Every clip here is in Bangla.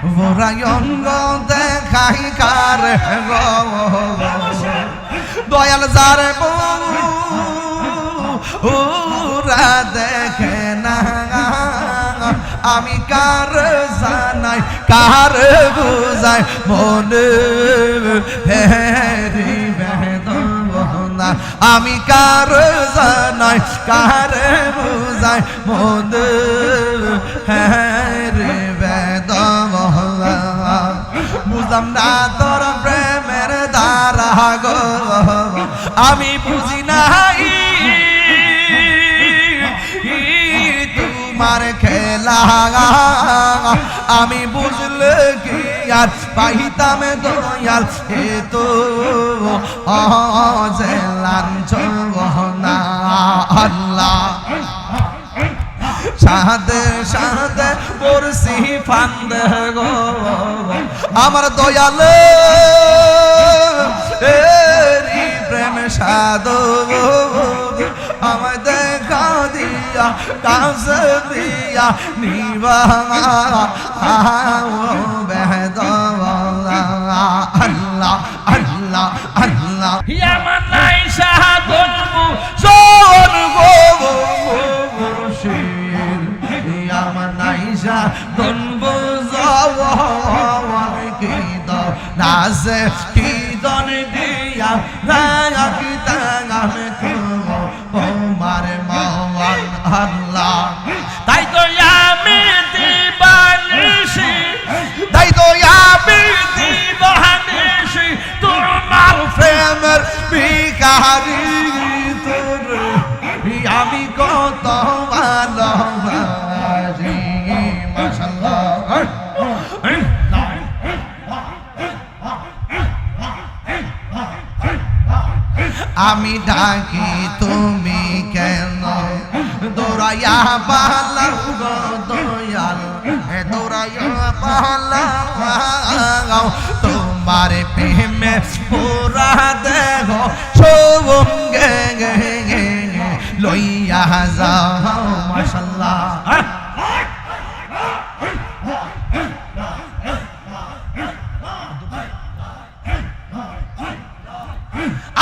ভরায়ঙ্গ দেখাই কার গো দয়াল যার ওরা দেখে না আমি কার জানাই কার বুঝাই মনে হেরি বেদনা আমি কার জানাই কার বুঝাই মনে হেরি বেদনা বুঝলাম না তোর প্রেমের দ্বারা গো আমি বুঝি নাই তোমার খেলা আমি বুঝলে কি আর পাইতাম দয়াল এ তো লাঞ্ছনা আল্লাহ সাদে সাদে পড়ছি ফান্দে গো আমার দয়াল এরি প্রেম সাধু আমায় দেখা দিয়া কাছে দিয়া নিবা বেদনা আল্লাহ আল্লাহ আল্লাহ আমার নাই সাধন সোন গো আমার নাইসা দনব কি দাসে কি দন দিয়া রায়া কি তাঙামে তোমার মাওয়ান আল্লাহ তাই তো আমি দিবানিসি তাই তো আমি দিবানিসি তোমার প্রেমের ভিখারি তোর আমি কত ভালোবাসি মাশাআল্লাহ আমি ডাকি তুমি কেন দৌড়াইয়া পালাও গো দয়াল দৌড়াইয়া পালাও তোমার প্রেমে পুরা দেহ সঙ্গে লইয়া যাও মাশাআল্লাহ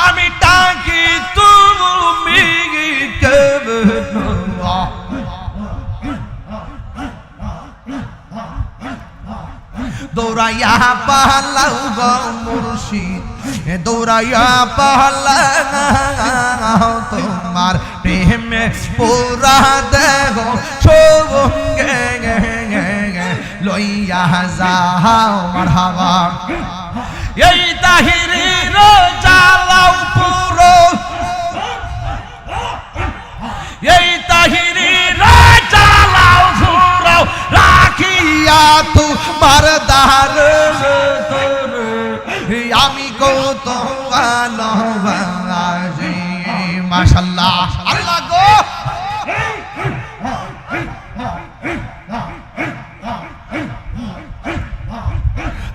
আমি ডাকি তুমি কেন দৌড়াইয়া পালাও গো মুর্শিদ দৌড়াইয়া পালাও তোমার প্রেমে পুরা দেহ সঙ্গে লইয়া যাও মারহাবা এই তাহিরির জ্বালাও পুরো এই তাহিরির জ্বালাও পুরো রাখিয়া তোমার দ্বার আমি কত ভালোবাসি মাশাআল্লাহ আল্লাহ গো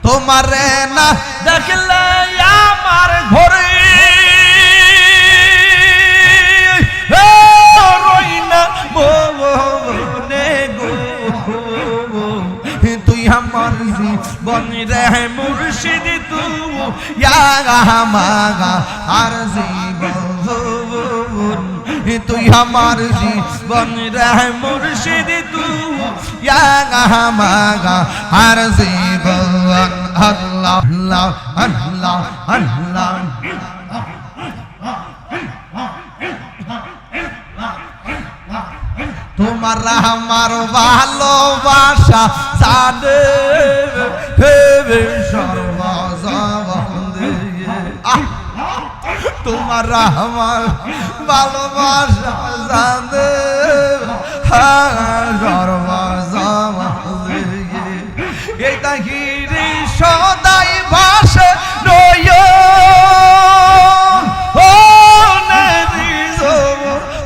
তোমার না দেখলে আমার ঘরে রই না মনে গো তুই আমার জীবন রে মুর্শিদ তুই আমাগা আর জীবন তুই আমার জীবন রে মুর্শিদ তুই আমাগা আর জীবন আল্লাহ আল্লাহ আল্লাহ আল্লাহ তোমার আমার ভালোবাসা জানে সর্বজবন্দে তোমার আমার ভালোবাসা জানে সর্বজবন্দে এই তাহিরি সদাই ভাষে রয়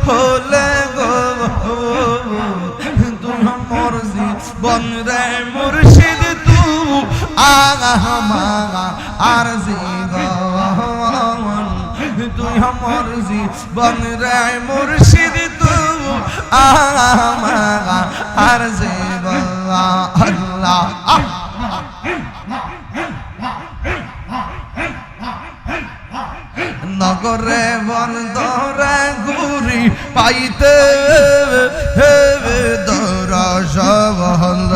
হলে গো তুই আমার জীবন রে মুর্শিদ তু আমাগা আর জীবন তুই আমার জীবন রে মুর্শিদ তু আমাগা আর জীবন আল্লাহ নগরে বন্দরে ঘুরি পাইতে দরজবল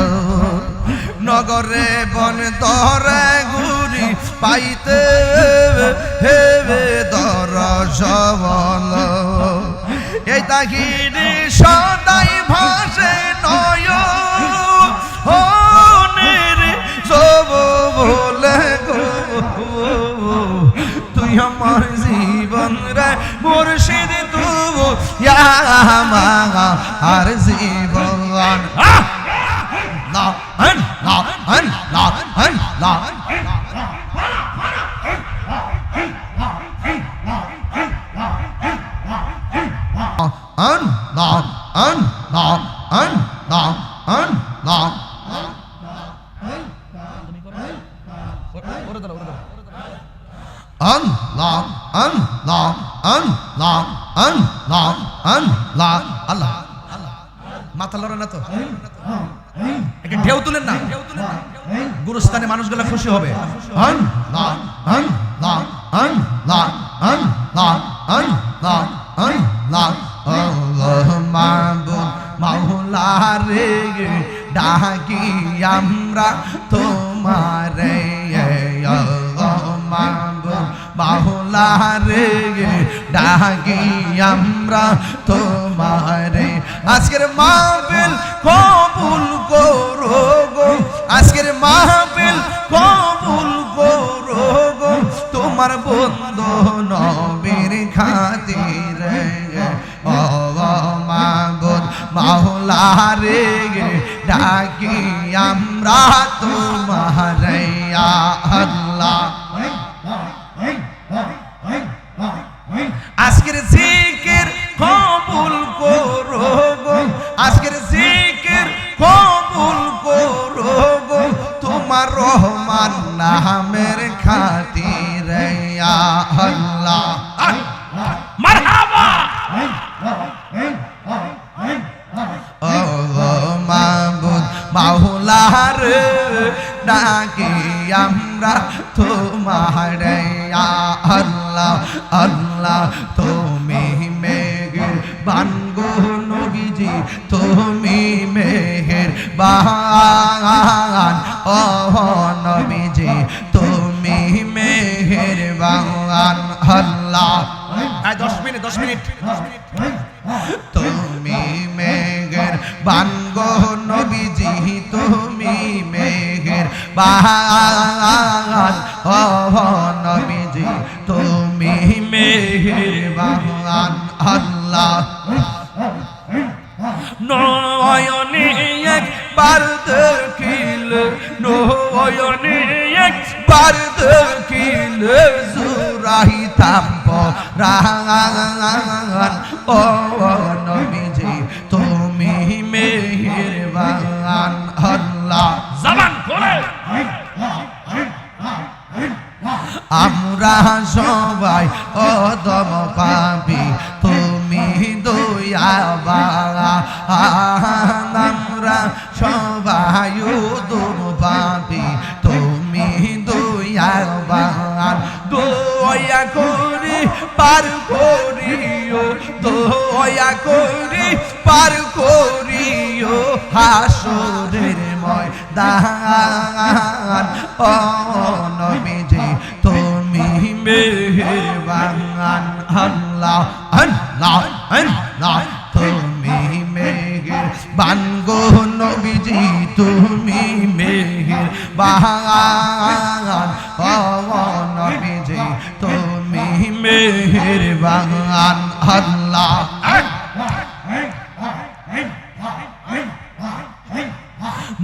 নগরে বন্দরে ঘুরি পাইতে দরজবল এই তাহিরি সদাই ভাসে নয় বলে গো তুই আমার জীবন রে মুর্শিদ তু আর জীবন না মাথা লড়ে না তো একটা ঢেউ তুলেন না গুরুস্থানে মানুষগুলো খুশি হবে মাওলা রে ডাকি আমরা তোমারে মাওলা রে ডাকি আমরা তোমারে আজকের মাহফিল কবুল করো গো আজকের মাহফিল কবুল করো গো তোমার বন্ধু নবীর খাতিরে ও মাবুদ মাওলা রে ডাকি আমরা তোমারে ইয়া আল্লাহ আজকের জিকির কবুল করো গো আজকের জিকির কবুল করো গো তোমার রহমান নামের খাতিরে ইয়া আল্লাহ মারহাবা ও মাবুদ মাওলা রে ডাকি আমরা তোমারে ইয়া আল্লাহ আল্লাহ তুমি মেহেরবান গো নবীজি তুমি মেহেরবান ও নবীজি তুমি মেহেরবান আল্লাহ 10 মিনিট তুমি মেহেরবান গো নবীজি তুমি মেহেরবান ও নবীজি তুমি মেহেরবান আল্লাহ নয়নে একবার দেখিলে নয়নে একবার দেখিলে জুরাইতাম পরাণ ও নবীজি তুমি মেহেরবান আল্লাহ জবান খোলে আমরা সবাই অদম পাবি তুমি দয়াবান আমরা সবাই অদম পাবি তুমি দয়াবান দয়া করে পার করিও দয়া করে পার করিও হাসরের ময়দান ও নবীজি তুমি মেহেরবান আল্লাহ আল্লাহ আল্লাহ তুমি মেহেরবান গো নবীজি তুমি মেহেরবান ও নবীজি তুমি মেহেরবান আল্লাহ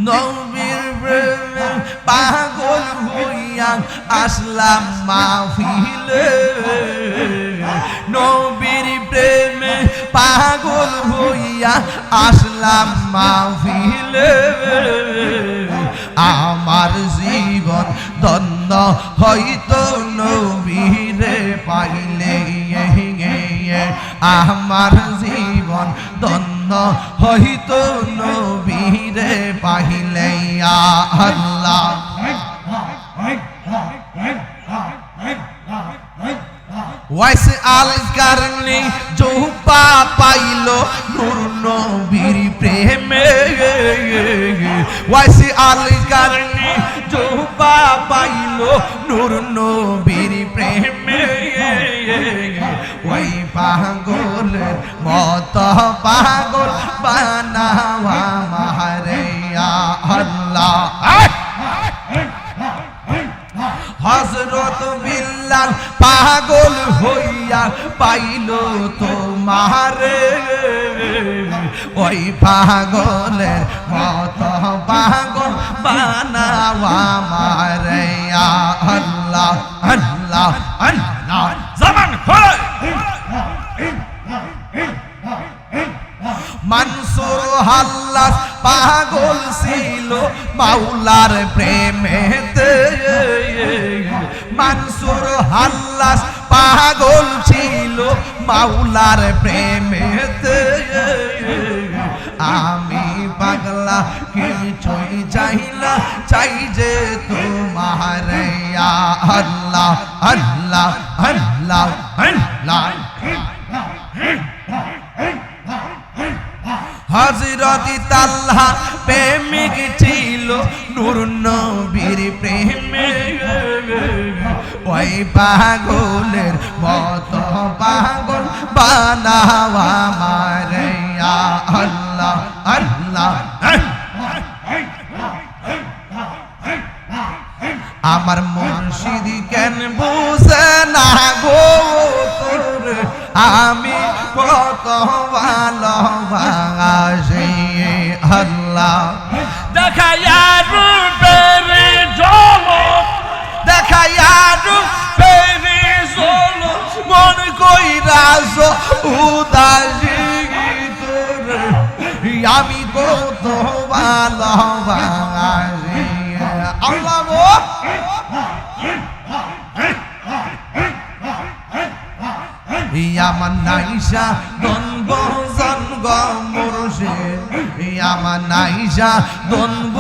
নবীর প্রেমে পাগল হইয়া আসলাম মাহফিলে নবীর প্রেমে পাগল হইয়া আসলাম মাহফিলে আমার জীবন ধন্য হয়তো নবীরে পাইলে আমার জীবন ধন্য হয়তো নবীরে পাইলে আল্লাহ ওয়াইস আল কারনি জোপা পাইলো নূর নবীর প্রেমে ওয়াইস আল কারনি জোপা পাইলো নূর নবীর প্রেমে ওই পাগল মত পাগল বানাওয়া মারে আল্লাহ হযরত বিল্লাল পাগল হইয়া পাইল তোমারে ওই পাগলের মত পাগল বানাওয়া মারে আল্লাহ আল্লাহ আল্লাহ জবান খোল মনসুর হাল্লাস পাগল ছিল মাওলার প্রেমেতে মনসুর হাল্লাস পাগল ছিল মাওলার প্রেমেতে আমি পাগলা কিছুই চাই না চাই যে তোমার আল্লাহ আল্লাহ আল্লাহ আল্লাহ হযরত তালহা প্রেমিক ছিল নূর নবীর প্রেমে ওই পাগলের মত পাগল বানাওয়া মারে আল্লাহ আল্লাহ আমার মুর্শিদ কেন বুঝে না গো তোরে আমি কত ভালোবাসি আল্লাহ দেখায়া রূপের ঝলক দেখায়া রূপের ঝলক মন কইরাছ উদাসী তোরে আমি কত ভালোবাসি আল্লাহ গো আমার নাইসা দনব জনগ মুর্শিদ আমার নাইসা দনব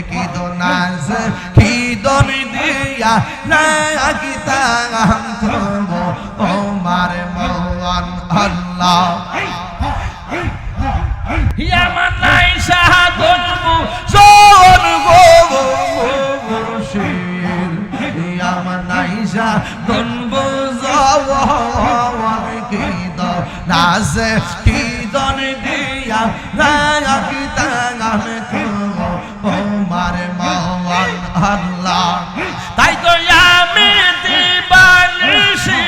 কি দনাস কি দন দিয়া না কি তাম থব ওমার মওলান আল্লাহ ইয়ামান নাই শাহাদতু জন গো মুর্শিদ আমার নাইসা দনব যাওয়ার কি দনাস কি দন দিয়া না কি তাম থব ওমার মওলান আল্লাহ তাই তো আমি দিবানিশি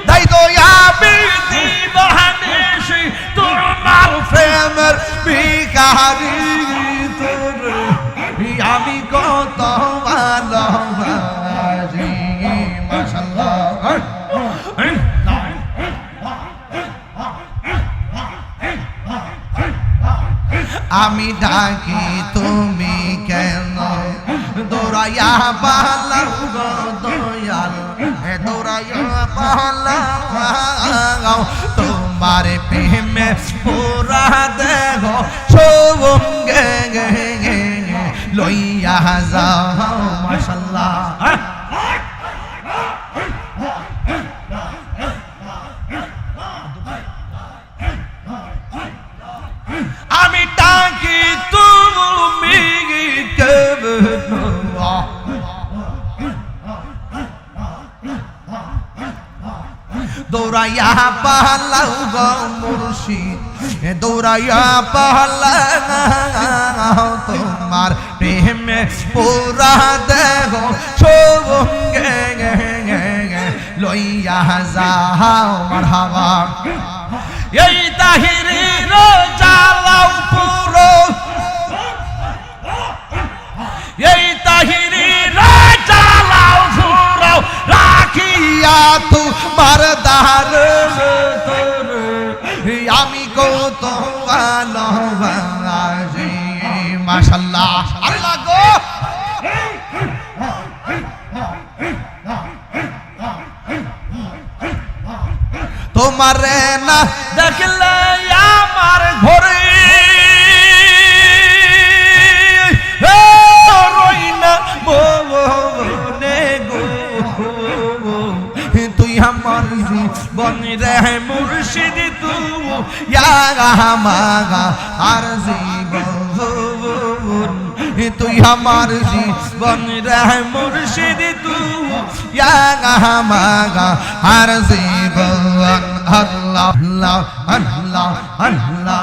তাই তো আমি দিবানিশি তোমার প্রেমের ভিখারি তোরে আমি কত ভালোবাসি মাশাআল্লাহ আমি ডাকি তুমি কেন দৌড়াইয়া পালাও গো দয়াল দৌড়াইয়া পালাও তোমার প্রেমে পুরা দেহ সঙ্গে লইয়া যাও মাশাআল্লাহ আমি ডাকি তুমি কেন দৌড়াইয়া পালাও গো মুর্শিদ দৌড়াইয়া পালাও তোমার প্রেমে পুরা দেহ সঙ্গে লইয়া যাও মারহাবা এই তাহিরির জ্বালাও পুরো এই তাহিরির জ্বালাও পুরো রাখিয়া তোমার দার আমি কত ভালোবাসি মাশাআল্লাহ আল্লাহ গো তোমারে না দেখলে আমার ঘরে তুই আমার জীবন রে মুর্শিদ তুই মাগা আর জীবন তুই আমার জীবন রে মুর্শিদ তুই মাগা আর জীবন আল্লাহ আল্লাহ আল্লাহ আল্লাহ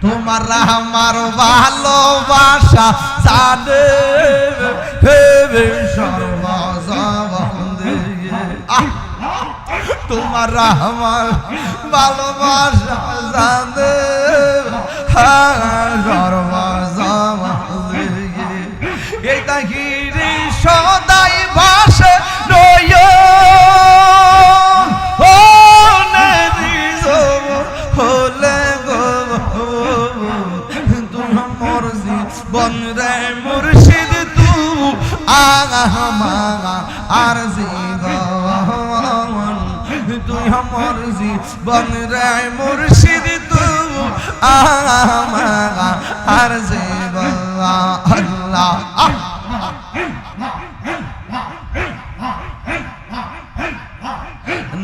তোমার আমার ভালোবাসা জানে তোমার আমার ভালোবাসা জানে এই তাহিরি সদাই ভাসে নয় হলে গো তোমার জীবনরে মুর্শিদ তু আর জীবন তুই আমার জীবনরে মুর্শিদ তু আর জীবন আল্লাহ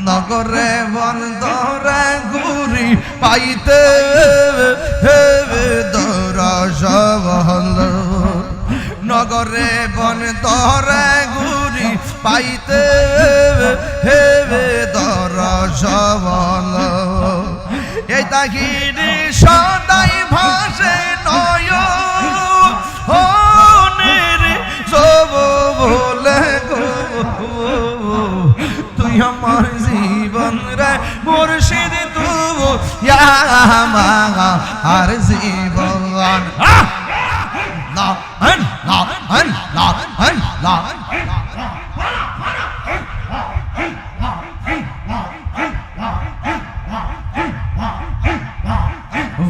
নগরে বন্দরে ঘুরি পাইতে দরজবল নগরে বন্দরে ঘুরি পাইতে দরজবল এই তাহিরি সদাই ভাসে নয় বলে গো তুই আমার জীবন রে মুর্শিদ তুই আর জীবন না না না না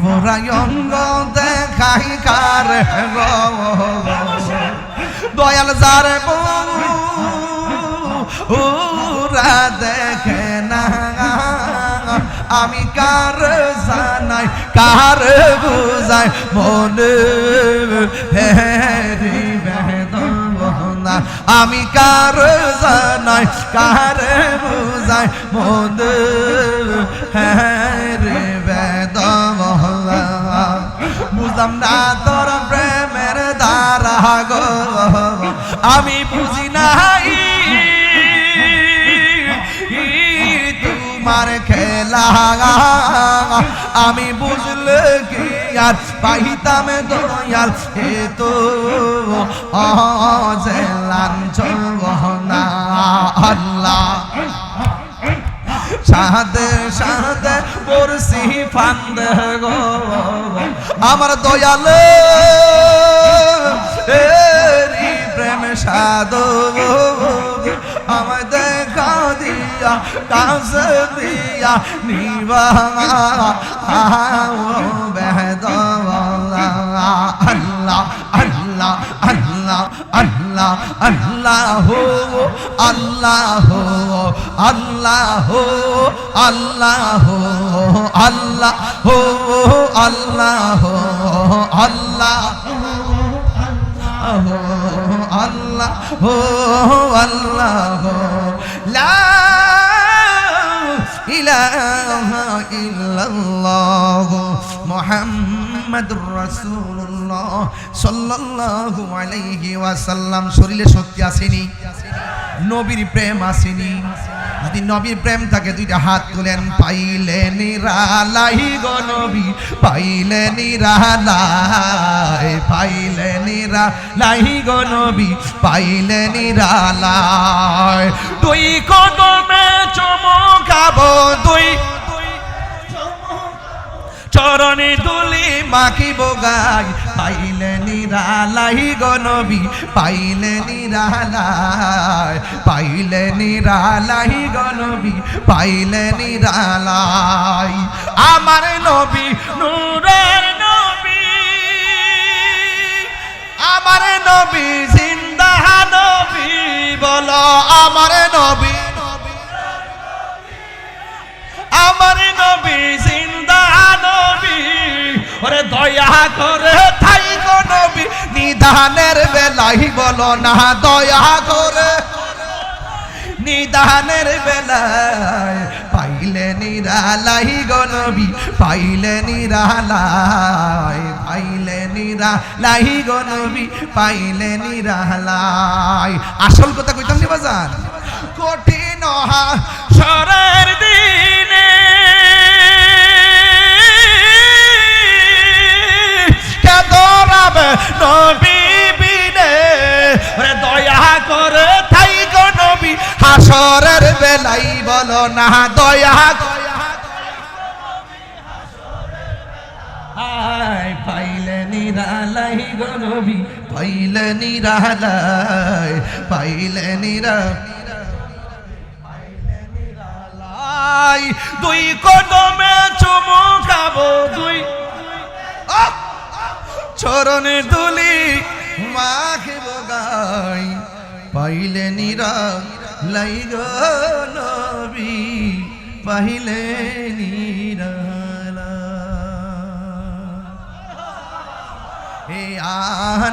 ভোরায়ঙ্গ দেখাই কার দয়াল যারে ওরা দেখে না আমি কার জানাই কার বুঝাই মনে হেরি বেদনা আমি কার জানাই কার বুঝাই মনে হেরি বেদনা বুঝলাম না তোর প্রেমের দ্বারা গো আমি বুঝি নাই তোমার খেলা আমি বুঝলে কি আর পাইতাম দয়াল এ তো লাঞ্ছনা আল্লাহ সাদে সাদে পড়ছি ফান্দে গো আমার দয়াল এরি প্রেম সাধু আমায় দেখা দিয়া কাছে দিয়া নিবা বেদনা আল্লাহ আল্লাহ আল্লাহ আল্লাহ আল্লাহ আল্লাহ আল্লাহ আল্লাহ আল্লাহ আল্লাহ আল্লাহ আল্লাহ আল্লাহ লা ইলাহা ইল্লাল্লাহ মুহাম্মাদুর রাসূলুল্লাহ সাল্লাল্লাহু আলাইহি ওয়াসাল্লাম শরীরে শক্তি আসেনি নবীর প্রেম আসেনি যদি নবীর প্রেম থাকে দুইটা হাত তুলেন পাইলে নিরালাই গো নবী পাইলে নিরালাই পাইলে নিরালাই গো নবী পাইলে নিরালাই তুই কদমে চমকাবো তুই চরণে দুলি মাখিব গাই পাইলে নিরালাই গো নবী পাইলে নিরালাই পাইলে নিরালাই গো নবী পাইলে নিরালাই আমার নবী নূরের নবী আমার নবী জিন্দা নবী বলো আমার নবী আমার নবী জিন্দা নবী ওরে দয়া করে থাই গো নবী নিদানের বেলাই বলো না দয়া করে নিদানের বেলায় পাইলে নিরালাই গো নবী পাইলে নিরালাই পাইলে নিরালাই গো নবী পাইলে নিরালাই আসল কথা কইতাম নি বাজান কঠিন হাসরের দিনে কে দৌড়াবে নবী বিনে ওরে দয়া করে তাই গো নবী হাসরের বেলাই বলো না দয়া আয় পাইলে নিরালাই গো নবী পাইলে নিরালাই পাইলে নিরালাই দুই কদমে চুমু খাবো দুই চরণে দুলি মাখিব গাই পাইলে নিরালাই গো নবী পাইলে নিরালাই হে আনা